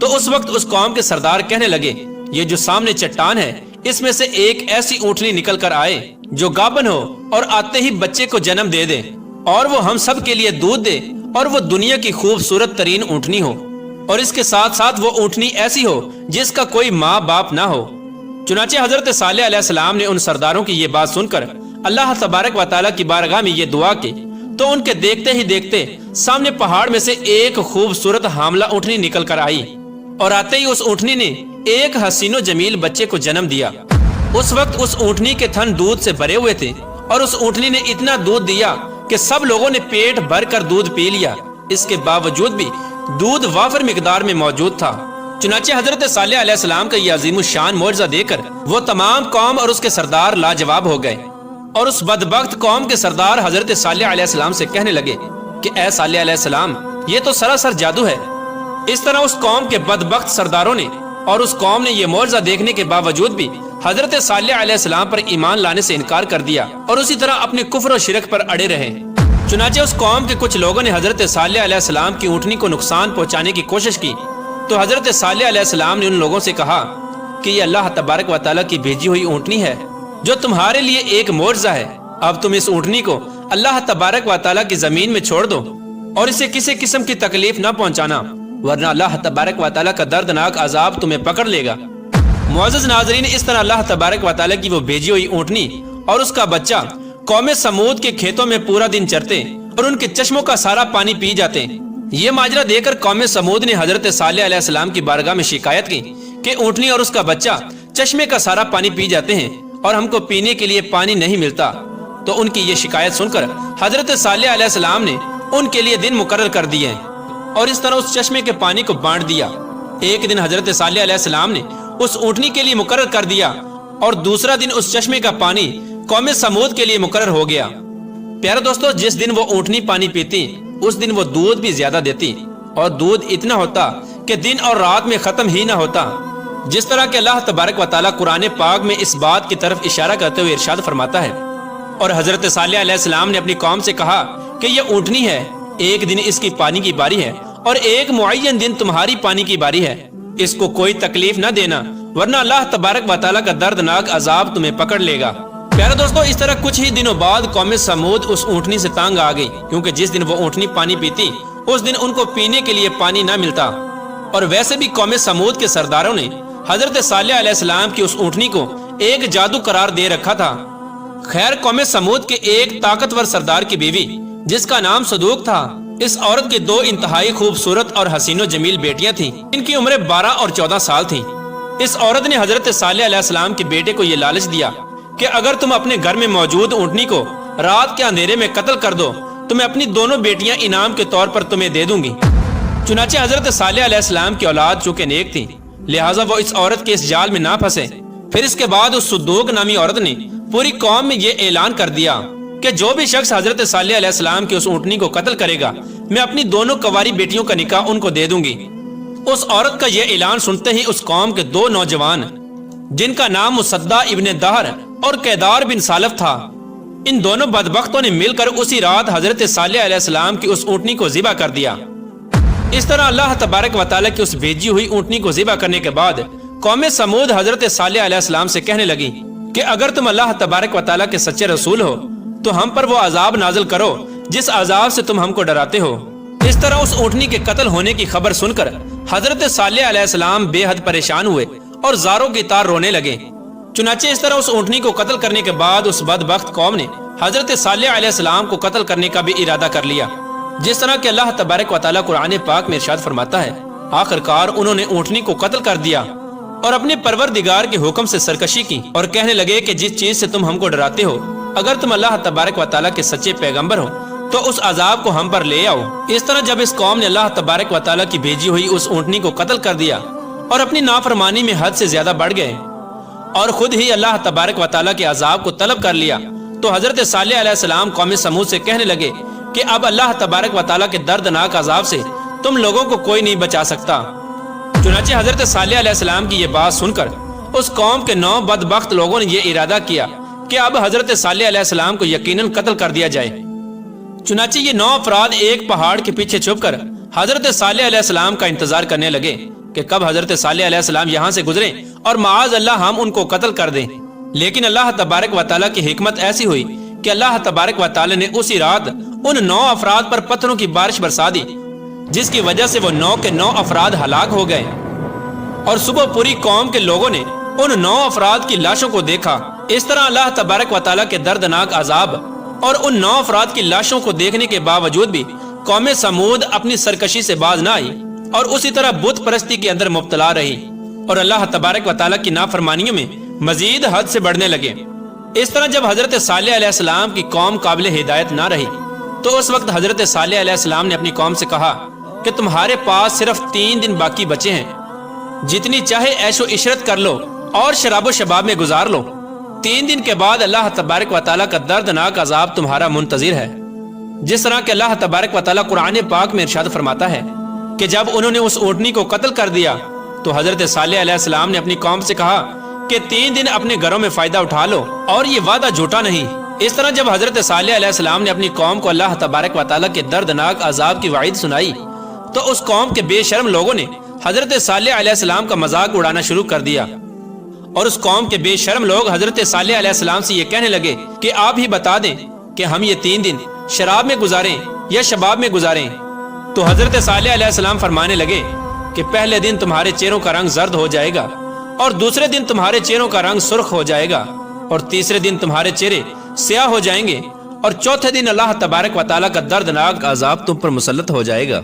تو اس وقت اس قوم کے سردار کہنے لگے یہ جو سامنے چٹان ہے اس میں سے ایک ایسی اونٹنی نکل کر آئے جو گابن ہو اور آتے ہی بچے کو جنم دے دے اور وہ ہم سب کے لیے دودھ دے اور وہ دنیا کی خوبصورت ترین اونٹنی ہو اور اس کے ساتھ ساتھ وہ اونٹنی ایسی ہو جس کا کوئی ماں باپ نہ ہو۔ چنانچہ حضرت صالح علیہ السلام نے ان سرداروں کی یہ بات سن کر اللہ تبارک و تعالیٰ کی بارگاہ میں یہ دعا کی تو ان کے دیکھتے ہی دیکھتے سامنے پہاڑ میں سے ایک خوبصورت حاملہ اونٹنی نکل کر آئی اور آتے ہی اس اونٹنی نے ایک حسین و جمیل بچے کو جنم دیا۔ اس وقت اس اونٹنی کے تھن دودھ سے بھرے ہوئے تھے اور اس اونٹنی نے اتنا دودھ دیا کہ سب لوگوں نے پیٹ بھر کر دودھ پی لیا۔ اس کے باوجود بھی دودھ وافر مقدار میں موجود تھا۔ چنانچہ حضرت صالح علیہ السلام کا یہ عظیم الشان معجزہ دے کر وہ تمام قوم اور اس کے سردار لاجواب ہو گئے اور اس بدبخت قوم کے سردار حضرت صالح علیہ السلام سے کہنے لگے کہ اے صالح علیہ السلام یہ تو سراسر جادو ہے۔ اس طرح اس قوم کے بدبخت سرداروں نے اور اس قوم نے یہ معجزہ دیکھنے کے باوجود بھی حضرت صالح علیہ السلام پر ایمان لانے سے انکار کر دیا اور اسی طرح اپنے کفر و شرک پر اڑے رہے۔ چنانچہ اس قوم کے کچھ لوگوں نے حضرت صالح علیہ السلام کی اونٹنی کو نقصان پہنچانے کی کوشش کی تو حضرت صالح علیہ السلام نے ان لوگوں سے کہا کہ یہ اللہ تبارک و تعالیٰ کی بھیجی ہوئی اونٹنی ہے جو تمہارے لیے ایک معجزہ ہے۔ اب تم اس اونٹنی کو اللہ تبارک و تعالیٰ کی زمین میں چھوڑ دو اور اسے کسی قسم کی تکلیف نہ پہنچانا ورنہ اللہ تبارک و تعالیٰ کا دردناک عذاب تمہیں پکڑ لے گا۔ معزز ناظرین، اس طرح اللہ تبارک و تعالیٰ کی وہ بھیجی ہوئی اونٹنی اور اس کا بچہ قوم سمود کے کھیتوں میں پورا دن چرتے اور ان کے چشموں کا سارا پانی پی جاتے۔ یہ ماجرا دیکھ کر قوم سمود نے حضرت صالح علیہ السلام کی بارگاہ میں شکایت کی کہ اونٹنی اور اس کا بچہ چشمے کا سارا پانی پی جاتے ہیں اور ہم کو پینے کے لیے پانی نہیں ملتا۔ تو ان کی یہ شکایت سن کر حضرت صالح علیہ السلام نے ان کے لیے دن مقرر کر دیے اور اس طرح اس چشمے کے پانی کو بانٹ دیا۔ ایک دن حضرت صالح علیہ السلام نے اس اونٹنی کے لیے مقرر کر دیا اور دوسرا دن اس چشمے کا پانی قوم سمود کے لیے مقرر ہو گیا۔ پیارے دوستو، جس دن وہ اونٹنی پانی پیتی اس دن وہ دودھ بھی زیادہ دیتی اور دودھ اتنا ہوتا کہ دن اور رات میں ختم ہی نہ ہوتا، جس طرح کہ اللہ تبارک و تعالیٰ قرآن پاک میں اس بات کی طرف اشارہ کرتے ہوئے ارشاد فرماتا ہے۔ اور حضرت صالح علیہ السلام نے اپنی قوم سے کہا کہ یہ اونٹنی ہے، ایک دن اس کی پانی کی باری ہے اور ایک معین دن تمہاری پانی کی باری ہے، اس کو کوئی تکلیف نہ دینا ورنہ اللہ تبارک و تعالیٰ کا دردناک عذاب تمہیں پکڑ لے گا۔ پیارے دوستو، اس طرح کچھ ہی دنوں بعد قوم سمود اس اونٹنی سے تانگ آ گئی، کیونکہ جس دن وہ اونٹنی پانی پیتی اس دن ان کو پینے کے لیے پانی نہ ملتا۔ اور ویسے بھی قوم سمود کے سرداروں نے حضرت صالح علیہ السلام کی اس اونٹنی کو ایک جادو قرار دے رکھا تھا۔ خیر، قوم سمود کے ایک طاقتور سردار کی بیوی جس کا نام صدوق تھا، اس عورت کے دو انتہائی خوبصورت اور حسین و جمیل بیٹیاں تھیں، ان کی عمریں 12 اور 14 سال تھیں۔ اس عورت نے حضرت صالح علیہ السلام کے بیٹے کو یہ لالچ دیا کہ اگر تم اپنے گھر میں موجود اونٹنی کو رات کے اندھیرے میں قتل کر دو تو میں اپنی دونوں بیٹیاں انعام کے طور پر تمہیں دے دوں گی۔ چنانچہ حضرت صالح علیہ السلام کی اولاد چونکہ نیک تھی لہٰذا وہ اس عورت کے اس جال میں نہ پھنسے۔ پھر اس کے بعد اس صدوق نامی عورت نے پوری قوم میں یہ اعلان کر دیا کہ جو بھی شخص حضرت صالح علیہ السلام کی اس اونٹنی کو قتل کرے گا میں اپنی دونوں کنواری بیٹیوں کا نکاح ان کو دے دوں گی۔ اس عورت کا یہ اعلان سنتے ہی اس قوم کے دو نوجوان جن کا نام مصدع ابن دہر اور کیدار بن سالف تھا، ان دونوں بدبختوں نے مل کر اسی رات حضرت صالح علیہ السلام کی اس اونٹنی کو ذبح کر دیا۔ اس طرح اللہ تبارک و تعالیٰ کی اس بھیجی ہوئی اونٹنی کو ذبح کرنے کے بعد قوم سمود حضرت صالح علیہ السلام سے کہنے لگی کہ اگر تم اللہ تبارک و تعالیٰ کے سچے رسول ہو تو ہم پر وہ عذاب نازل کرو جس عذاب سے تم ہم کو ڈراتے ہو۔ اس طرح اس اونٹنی کے قتل ہونے کی خبر سن کر حضرت صالح علیہ السلام بے حد پریشان ہوئے اور زاروں کی طرح رونے لگے۔ چنانچہ اس طرح اس اونٹنی کو قتل کرنے کے بعد اس بدبخت قوم نے حضرت صالح علیہ السلام کو قتل کرنے کا بھی ارادہ کر لیا، جس طرح کہ اللہ تبارک و تعالیٰ قرآن پاک میں ارشاد فرماتا ہے۔ آخر کار انہوں نے اونٹنی کو قتل کر دیا اور اپنے پروردگار کے حکم سے سرکشی کی اور کہنے لگے کہ جس چیز سے تم ہم کو ڈراتے ہو اگر تم اللہ تبارک و تعالیٰ کے سچے پیغمبر ہو تو اس عذاب کو ہم پر لے آؤ۔ اس طرح جب اس قوم نے اللہ تبارک و تعالیٰ کی بھیجی ہوئی اس اونٹنی کو قتل کر دیا اور اپنی نافرمانی میں حد سے زیادہ بڑھ گئے اور خود ہی اللہ تبارک و تعالیٰ کے عذاب کو طلب کر لیا تو حضرت صالح علیہ السلام قوم سمود سے کہنے لگے کہ اب اللہ تبارک و تعالیٰ کے دردناک عذاب سے تم لوگوں کو کوئی نہیں بچا سکتا۔ چنانچہ حضرت صالح علیہ السلام کی یہ بات سن کر اس قوم کے 9 بدبخت لوگوں نے یہ ارادہ کیا کہ اب حضرت صالح علیہ السلام کو یقیناً قتل کر دیا جائے۔ چنانچہ یہ 9 افراد ایک پہاڑ کے پیچھے چھپ کر حضرت صالح علیہ السلام کا انتظار کرنے لگے کہ کب حضرت صالح علیہ السلام یہاں سے گزریں اور معاذ اللہ ہم ان کو قتل کر دیں، لیکن اللہ تبارک و تعالیٰ کی حکمت ایسی ہوئی کہ اللہ تبارک و تعالیٰ نے اسی رات ان 9 افراد پر پتھروں کی بارش برسا دی، جس کی وجہ سے وہ 9 کے 9 افراد ہلاک ہو گئے، اور صبح پوری قوم کے لوگوں نے ان 9 افراد کی لاشوں کو دیکھا۔ اس طرح اللہ تبارک و تعالیٰ کے دردناک عذاب اور ان 9 افراد کی لاشوں کو دیکھنے کے باوجود بھی قوم سمود اپنی سرکشی سے باز نہ آئی اور اسی طرح بت پرستی کے اندر مبتلا رہی اور اللہ تبارک و تعالیٰ کی نافرمانیوں میں مزید حد سے بڑھنے لگے۔ اس طرح جب حضرت صالح علیہ السلام کی قوم قابل ہدایت نہ رہی تو اس وقت حضرت صالح علیہ السلام نے اپنی قوم سے کہا کہ تمہارے پاس صرف 3 دن باقی بچے ہیں، جتنی چاہے عیش و عشرت کر لو اور شراب و شباب میں گزار لو، 3 دن کے بعد اللہ تبارک و تعالیٰ کا دردناک عذاب تمہارا منتظر ہے۔ جس طرح کہ اللہ تبارک و تعالیٰ قرآن پاک میں ارشاد فرماتا ہے کہ جب انہوں نے اس اونٹنی کو قتل کر دیا تو حضرت صالح علیہ السلام نے اپنی قوم سے کہا کہ 3 دن اپنے گھروں میں فائدہ اٹھا لو اور یہ وعدہ جھوٹا نہیں۔ اس طرح جب حضرت صالح علیہ السلام نے اپنی قوم کو اللہ تبارک و تعالیٰ کے دردناک عذاب کی وعید سنائی تو اس قوم کے بے شرم لوگوں نے حضرت صالح علیہ السلام کا مذاق اڑانا شروع کر دیا، اور اس قوم کے بے شرم لوگ حضرت صالح علیہ السلام سے یہ کہنے لگے کہ آپ ہی بتا دیں کہ ہم یہ 3 دن شراب میں گزاریں یا شباب میں گزاریں۔ تو حضرت صالح علیہ السلام فرمانے لگے کہ پہلے دن تمہارے چہروں کا رنگ زرد ہو جائے گا، اور دوسرے دن تمہارے چہروں کا رنگ سرخ ہو جائے گا، اور تیسرے دن تمہارے چہرے سیاہ ہو جائیں گے، اور چوتھے دن اللہ تبارک و تعالیٰ کا دردناک عذاب تم پر مسلط ہو جائے گا۔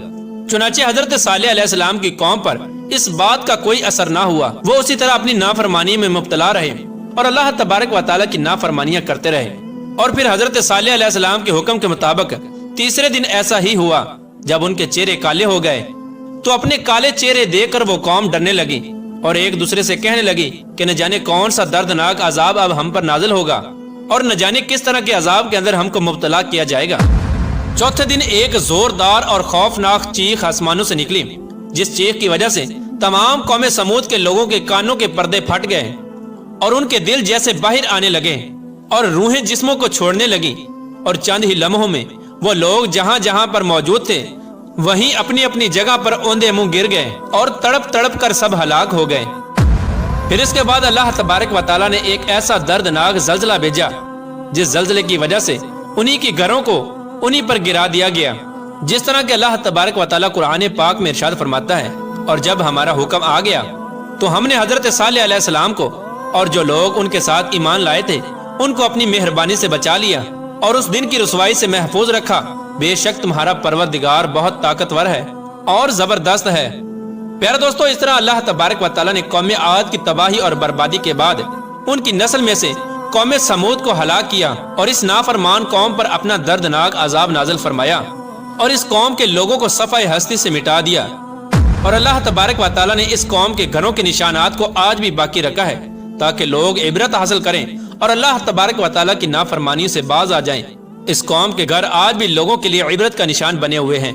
چنانچہ حضرت صالح علیہ السلام کی قوم پر اس بات کا کوئی اثر نہ ہوا، وہ اسی طرح اپنی نافرمانی میں مبتلا رہے اور اللہ تبارک و تعالیٰ کی نافرمانیاں کرتے رہے۔ اور پھر حضرت صالح علیہ السلام کے حکم کے مطابق تیسرے دن ایسا ہی ہوا، جب ان کے چہرے کالے ہو گئے تو اپنے کالے چہرے دیکھ کر وہ قوم ڈرنے لگی اور ایک دوسرے سے کہنے لگی کہ نہ جانے کون سا دردناک عذاب اب ہم پر نازل ہوگا اور نہ جانے کس طرح کے عذاب کے اندر ہم کو مبتلا کیا جائے گا۔ چوتھے دن ایک زوردار اور خوفناک چیخ آسمانوں سے نکلی، جس چیخ کی وجہ سے تمام قوم سمود کے لوگوں کے کانوں کے پردے پھٹ گئے اور ان کے دل جیسے باہر آنے لگے اور روحیں جسموں کو چھوڑنے لگی، اور چند ہی لمحوں میں وہ لوگ جہاں جہاں پر موجود تھے وہیں اپنی اپنی جگہ پر اوندے منہ گر گئے اور تڑپ تڑپ کر سب ہلاک ہو گئے۔ پھر اس کے بعد اللہ تبارک و تعالیٰ نے ایک ایسا دردناک زلزلہ بھیجا جس زلزلے کی وجہ سے انہی کی گھروں کو انہی پر گرا دیا گیا، جس طرح کہ اللہ تبارک و تعالیٰ قرآن پاک میں ارشاد فرماتا ہے، اور جب ہمارا حکم آ گیا تو ہم نے حضرت صالح علیہ السلام کو اور جو لوگ ان کے ساتھ ایمان لائے تھے ان کو اپنی مہربانی سے بچا لیا اور اس دن کی رسوائی سے محفوظ رکھا۔ بے شک تمہارا پروردگار بہت طاقتور ہے اور زبردست ہے۔ پیارے دوستو، اس طرح اللہ تبارک و تعالیٰ نے قوم عاد کی تباہی اور بربادی کے بعد ان کی نسل میں سے قوم سمود کو ہلاک کیا اور اس نافرمان قوم پر اپنا دردناک عذاب نازل فرمایا اور اس قوم کے لوگوں کو صفحہ ہستی سے مٹا دیا، اور اللہ تبارک و تعالیٰ نے اس قوم کے گھروں کے نشانات کو آج بھی باقی رکھا ہے تاکہ لوگ عبرت حاصل کریں اور اللہ تبارک و تعالیٰ کی نافرمانی سے باز آ جائیں۔ اس قوم کے گھر آج بھی لوگوں کے لیے عبرت کا نشان بنے ہوئے ہیں۔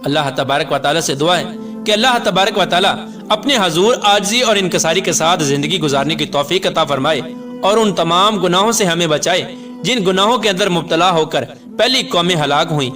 اللہ تبارک و تعالیٰ سے دعا ہے کہ اللہ تبارک و تعالیٰ اپنے حضور عاجزی اور انکساری کے ساتھ زندگی گزارنے کی توفیق عطا فرمائے اور ان تمام گناہوں سے ہمیں بچائے جن گناہوں کے اندر مبتلا ہو کر پہلی قومیں ہلاک ہوئیں۔